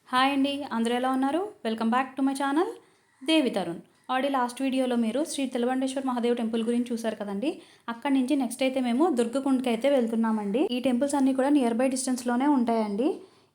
Hi అండి, అందరూ ఎలా ఉన్నారు? Welcome back to my channel Devi Tarun. Already last వీడియోలో మీరు శ్రీ తెలవండేశ్వర మహాదేవ్ టెంపుల్ గురించి చూసారు కదండి. అక్కడి నుంచి నెక్స్ట్ అయితే మేము దుర్గకుండకి అయితే వెళ్తున్నామండి. ఈ టెంపుల్స్ అన్నీ కూడా నియర్ బై డిస్టెన్స్లోనే ఉంటాయండి.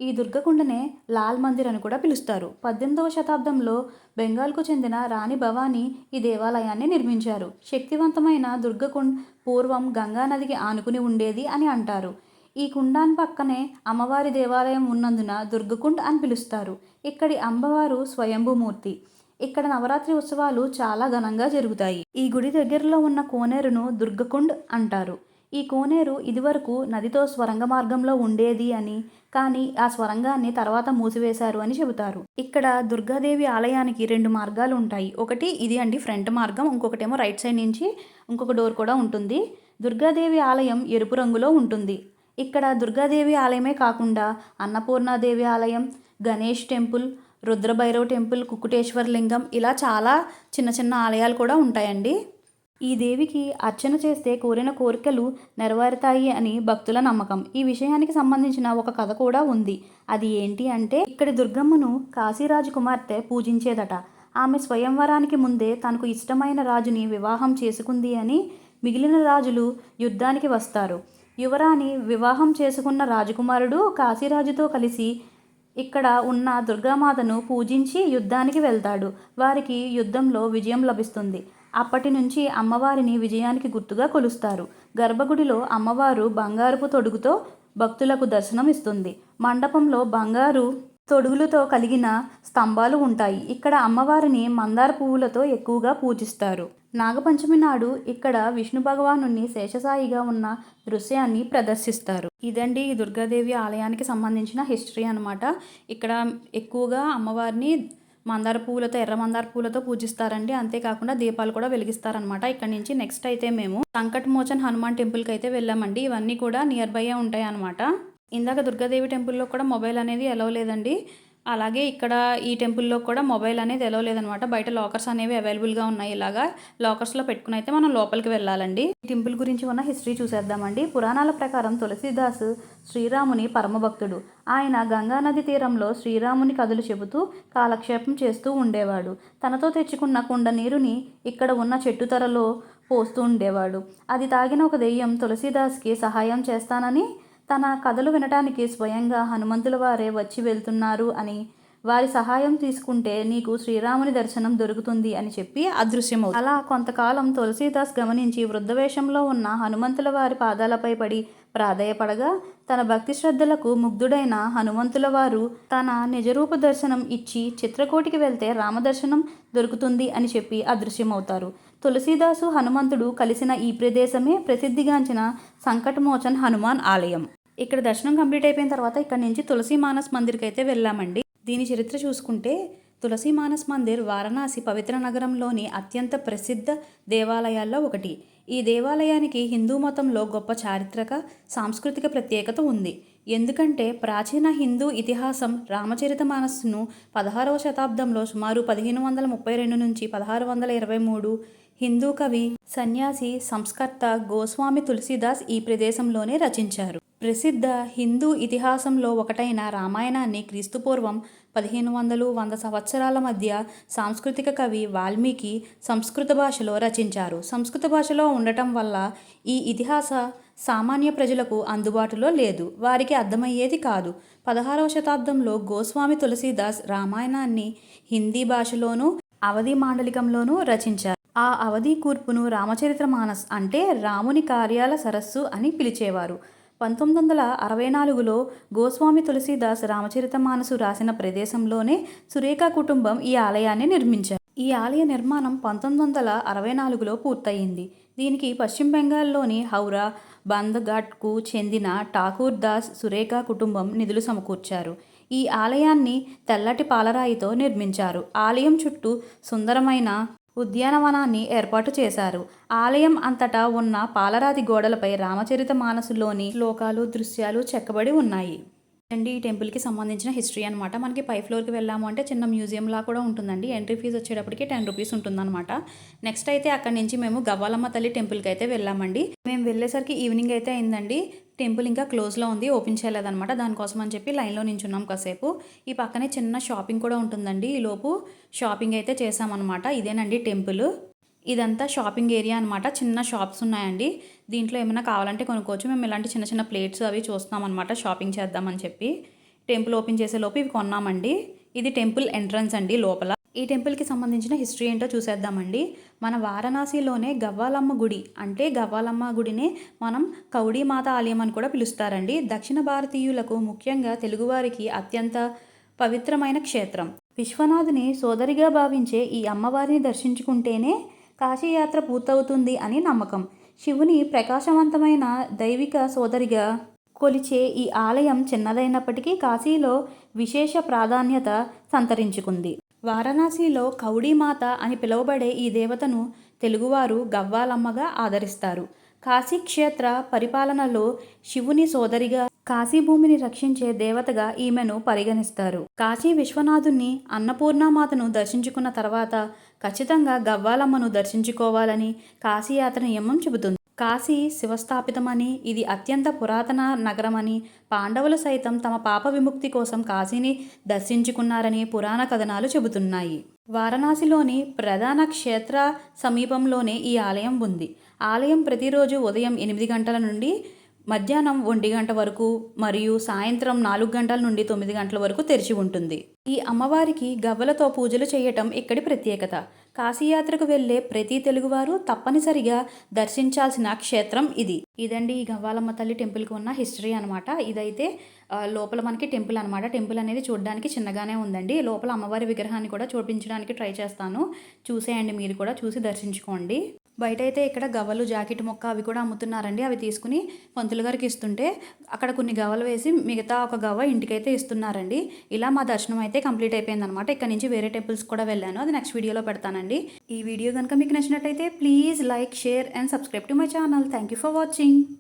ఈ దుర్గకుండనే లాల్ మందిర్ అని కూడా పిలుస్తారు. 18వ శతాబ్దంలో బెంగాల్కు చెందిన రాణి భవానీ ఈ దేవాలయాన్ని నిర్మించారు. శక్తివంతమైన దుర్గకుండ్ పూర్వం గంగా నదికి ఆనుకుని ఉండేది అని అంటారు. ఈ కుండాన్ పక్కనే అమ్మవారి దేవాలయం ఉన్నందున దుర్గకుండ్ అని పిలుస్తారు. ఇక్కడి అమ్మవారు స్వయంభూమూర్తి. ఇక్కడ నవరాత్రి ఉత్సవాలు చాలా ఘనంగా జరుగుతాయి. ఈ గుడి దగ్గరలో ఉన్న కోనేరును దుర్గకుండ్ అంటారు. ఈ కోనేరు ఇదివరకు నదితో స్వరంగ మార్గంలో ఉండేది అని, కానీ ఆ స్వరంగాన్ని తర్వాత మూసివేశారు అని చెబుతారు. ఇక్కడ దుర్గాదేవి ఆలయానికి 2 మార్గాలు ఉంటాయి. ఒకటి ఇది అండి, ఫ్రంట్ మార్గం. ఇంకొకటేమో రైట్ సైడ్ నుంచి ఇంకొక డోర్ కూడా ఉంటుంది. దుర్గాదేవి ఆలయం ఎరుపు రంగులో ఉంటుంది. ఇక్కడ దుర్గాదేవి ఆలయమే కాకుండా అన్నపూర్ణాదేవి ఆలయం, గణేష్ టెంపుల్, రుద్రభైరవ్ టెంపుల్, కుక్కుటేశ్వర లింగం, ఇలా చాలా చిన్న చిన్న ఆలయాలు కూడా ఉంటాయండి. ఈ దేవికి అర్చన చేస్తే కోరిన కోరికలు నెరవేరుతాయి అని భక్తుల నమ్మకం. ఈ విషయానికి సంబంధించిన ఒక కథ కూడా ఉంది. అది ఏంటి అంటే, ఇక్కడి దుర్గమ్మను కాశీరాజు కుమార్తె పూజించేదట. ఆమె స్వయంవరానికి ముందే తనకు ఇష్టమైన రాజుని వివాహం చేసుకుంది అని మిగిలిన రాజులు యుద్ధానికి వస్తారు. యువరాణి వివాహం చేసుకున్న రాజకుమారుడు కాశీరాజుతో కలిసి ఇక్కడ ఉన్న దుర్గామాతను పూజించి యుద్ధానికి వెళ్తాడు. వారికి యుద్ధంలో విజయం లభిస్తుంది. అప్పటి నుంచి అమ్మవారిని విజయానికి గుర్తుగా కొలుస్తారు. గర్భగుడిలో అమ్మవారు బంగారపు తొడుగుతో భక్తులకు దర్శనం ఇస్తుంది. మండపంలో బంగారు తొడుగులతో కలిగిన స్తంభాలు ఉంటాయి. ఇక్కడ అమ్మవారిని మందార పువ్వులతో ఎక్కువగా పూజిస్తారు. నాగపంచమి నాడు ఇక్కడ విష్ణు భగవానుని శేషసాయిగా ఉన్న దృశ్యాన్ని ప్రదర్శిస్తారు. ఇదండి ఈ దుర్గాదేవి ఆలయానికి సంబంధించిన హిస్టరీ అనమాట. ఇక్కడ ఎక్కువగా అమ్మవారిని మందార పువ్వులతో, ఎర్ర మందార పువ్వులతో పూజిస్తారండి. అంతేకాకుండా దీపాలు కూడా వెలిగిస్తారనమాట. ఇక్కడ నుంచి నెక్స్ట్ అయితే మేము సంకట్ మోచన్ హనుమాన్ టెంపుల్కి అయితే వెళ్ళామండి. ఇవన్నీ కూడా నియర్ బై ఉంటాయి అనమాట. ఇందాక దుర్గాదేవి టెంపుల్లో కూడా మొబైల్ అనేది ఎలవ్ లేదండి. అలాగే ఇక్కడ ఈ టెంపుల్లో కూడా మొబైల్ అనేది ఎలవ్ లేదనమాట. బయట లాకర్స్ అనేవి అవైలబుల్గా ఉన్నాయి. ఇలాగా లాకర్స్లో పెట్టుకుని అయితే మనం లోపలికి వెళ్ళాలండి. ఈ టెంపుల్ గురించి ఉన్న హిస్టరీ చూసేద్దామండి. పురాణాల ప్రకారం తులసీదాస్ శ్రీరాముని పరమభక్తుడు. ఆయన గంగానది తీరంలో శ్రీరాముని కథలు చెబుతూ కాలక్షేపం చేస్తూ ఉండేవాడు. తనతో తెచ్చుకున్న కుండ నీరుని ఇక్కడ ఉన్న చెట్టు తరలో పోస్తూ ఉండేవాడు. అది తాగిన ఒక దెయ్యం తులసీదాస్కి సహాయం చేస్తానని, తన కథలు వినటానికి స్వయంగా హనుమంతుల వారే వచ్చి వెళ్తున్నారు అని, వారి సహాయం తీసుకుంటే నీకు శ్రీరాముని దర్శనం దొరుకుతుంది అని చెప్పి అదృశ్యమవుతుంది. అలా కొంతకాలం తులసీదాస్ గమనించి వృద్ధవేషంలో ఉన్న హనుమంతుల వారి పాదాలపై పడి ప్రాధేయపడగా, తన భక్తి శ్రద్ధలకు ముగ్ధుడైన హనుమంతుల వారు తన నిజరూప దర్శనం ఇచ్చి చిత్రకూటికి వెళ్తే రామదర్శనం దొరుకుతుంది అని చెప్పి అదృశ్యమవుతారు. తులసీదాసు హనుమంతుడు కలిసిన ఈ ప్రదేశమే ప్రసిద్ధిగాంచిన సంకటమోచన్ హనుమాన్ ఆలయం. ఇక్కడ దర్శనం కంప్లీట్ అయిపోయిన తర్వాత ఇక్కడ నుంచి తులసి మానస్ మందిర్కి అయితే వెళ్ళామండి. దీని చరిత్ర చూసుకుంటే, తులసి మానస్ మందిర్ వారణాసి పవిత్ర నగరంలోని అత్యంత ప్రసిద్ధ దేవాలయాల్లో ఒకటి. ఈ దేవాలయానికి హిందూ మతంలో గొప్ప చారిత్రక, సాంస్కృతిక ప్రత్యేకత ఉంది. ఎందుకంటే ప్రాచీన హిందూ ఇతిహాసం రామచరితమానస్ను 16వ శతాబ్దంలో సుమారు 1532 నుంచి 1623 హిందూ కవి, సన్యాసి, సంస్కర్త గోస్వామి తులసీదాస్ ఈ ప్రదేశంలోనే రచించారు. ప్రసిద్ధ హిందూ ఇతిహాసంలో ఒకటైన రామాయణాన్ని క్రీస్తుపూర్వం 1500-100 సంవత్సరాల మధ్య సాంస్కృతిక కవి వాల్మీకి సంస్కృత భాషలో రచించారు. సంస్కృత భాషలో ఉండటం వల్ల ఈ ఇతిహాస సామాన్య ప్రజలకు అందుబాటులో లేదు, వారికి అర్థమయ్యేది కాదు. 16వ శతాబ్దంలో గోస్వామి తులసీదాస్ రామాయణాన్ని హిందీ భాషలోనూ అవధి మాండలికంలోనూ రచించారు. ఆ అవధి కూర్పును రామచరితమానస్ అంటే రాముని కార్యాల సరస్సు అని పిలిచేవారు. 1964లో గోస్వామి తులసీదాస్ రామచరితమానసు రాసిన ప్రదేశంలోనే సురేఖ కుటుంబం ఈ ఆలయాన్ని నిర్మించారు. ఈ ఆలయ నిర్మాణం 1964లో పూర్తయింది. దీనికి పశ్చిమ బెంగాల్లోని హౌరా, బంద్ఘాట్కు చెందిన ఠాకూర్ దాస్ సురేఖ కుటుంబం నిధులు సమకూర్చారు. ఈ ఆలయాన్ని తెల్లటి పాలరాయితో నిర్మించారు. ఆలయం చుట్టూ సుందరమైన ఉద్యానవనాన్ని ఏర్పాటు చేశారు. ఆలయం అంతటా ఉన్న పాలరాతి గోడలపై రామచరిత మానసులోని శ్లోకాలు, దృశ్యాలు చెక్కబడి ఉన్నాయి. అండి ఈ టెంపుల్కి సంబంధించిన హిస్టరీ అనమాట. మనకి పై ఫ్లోర్కి వెళ్ళాము అంటే చిన్న మ్యూజియంలా కూడా ఉంటుందండి. ఎంట్రీ ఫీజు వచ్చేటప్పటికి 10 రూపీస్ ఉంటుందన్నమాట. నెక్స్ట్ అయితే అక్కడి నుంచి మేము గవ్వాలమ్మ తల్లి టెంపుల్కి అయితే వెళ్ళామండి. మేము వెళ్ళేసరికి ఈవినింగ్ అయితే అయిందండి. టెంపుల్ ఇంకా క్లోజ్లో ఉంది, ఓపెన్ చేయలేదన్నమాట. దానికోసం అని చెప్పి లైన్లో నించున్నాం కాసేపు. ఈ పక్కనే చిన్న షాపింగ్ కూడా ఉంటుందండి. ఈలోపు షాపింగ్ అయితే చేసామన్నమాట. ఇదేనండి టెంపుల్. ఇదంతా షాపింగ్ ఏరియా అనమాట. చిన్న షాప్స్ ఉన్నాయండి. దీంట్లో ఏమైనా కావాలంటే కొనుక్కోవచ్చు. మేము ఇలాంటి చిన్న చిన్న ప్లేట్స్ అవి చూస్తున్నాం అనమాట, షాపింగ్ చేద్దామని చెప్పి. టెంపుల్ ఓపెన్ చేసే లోపు ఇవి కొన్నామండి. ఇది టెంపుల్ ఎంట్రన్స్ అండి లోపల. ఈ టెంపుల్కి సంబంధించిన హిస్టరీ ఏంటో చూసేద్దామండి. మన వారణాసిలోనే గవ్వాలమ్మ గుడి, అంటే గవ్వాలమ్మ గుడినే మనం కౌడీమాత ఆలయం అని కూడా పిలుస్తారండి. దక్షిణ భారతీయులకు, ముఖ్యంగా తెలుగువారికి అత్యంత పవిత్రమైన క్షేత్రం. విశ్వనాథుని సోదరిగా భావించే ఈ అమ్మవారిని దర్శించుకుంటేనే కాశీయాత్ర పూర్తవుతుంది అని నమ్మకం. శివుని ప్రకాశవంతమైన దైవిక సోదరిగా కొలిచే ఈ ఆలయం చిన్నదైనప్పటికీ కాశీలో విశేష ప్రాధాన్యత సంతరించుకుంది. వారణాసిలో కౌడీమాత అని పిలువబడే ఈ దేవతను తెలుగువారు గవ్వాలమ్మగా ఆదరిస్తారు. కాశీక్షేత్ర పరిపాలనలో శివుని సోదరిగా, కాశీ భూమిని రక్షించే దేవతగా ఈమెను పరిగణిస్తారు. కాశీ విశ్వనాథుని అన్నపూర్ణామాతను దర్శించుకున్న తర్వాత ఖచ్చితంగా గవ్వాలమ్మను దర్శించుకోవాలని కాశీయాత్ర నియమం చెబుతుంది. కాశీ శివస్థాపితమని, ఇది అత్యంత పురాతన నగరమని, పాండవులు సైతం తమ పాప విముక్తి కోసం కాశీని దర్శించుకున్నారని పురాణ కథనాలు చెబుతున్నాయి. వారణాసిలోని ప్రధాన క్షేత్ర సమీపంలోనే ఈ ఆలయం ఉంది. ఆలయం ప్రతిరోజు ఉదయం 8 గంటల నుండి మధ్యాహ్నం 1 గంట వరకు మరియు సాయంత్రం 4 గంటల నుండి 9 గంటల వరకు తెరిచి ఉంటుంది. ఈ అమ్మవారికి గవ్వలతో పూజలు చేయటం ఇక్కడి ప్రత్యేకత. కాశీయాత్రకు వెళ్ళే ప్రతి తెలుగువారు తప్పనిసరిగా దర్శించాల్సిన క్షేత్రం ఇది. ఇదండి ఈ గవ్వాలమ్మ తల్లి టెంపుల్కి ఉన్న హిస్టరీ అనమాట. ఇదైతే లోపల మనకి టెంపుల్ అనమాట. టెంపుల్ అనేది చూడడానికి చిన్నగానే ఉందండి. లోపల అమ్మవారి విగ్రహాన్ని కూడా చూపించడానికి ట్రై చేస్తాను. చూసేయండి, మీరు కూడా చూసి దర్శించుకోండి. బయట అయితే ఇక్కడ గవ్వలు, జాకెట్ మొక్క అవి కూడా అమ్ముతున్నారండి. అవి తీసుకుని పంతులు గారికి ఇస్తుంటే అక్కడ కొన్ని గవ్వలు వేసి మిగతా ఒక గవ్వ ఇంటికైతే ఇస్తున్నారండి. ఇలా మా దర్శనం అయితే కంప్లీట్ అయిపోయింది అనమాట. ఇక్కడ నుంచి వేరే టెంపుల్స్ కూడా వెళ్ళాను, అది నెక్స్ట్ వీడియోలో పెడతానండి. ఈ వీడియో కనుక మీకు నచ్చినట్టయితే please like, share and subscribe to my channel. Thank you for watching.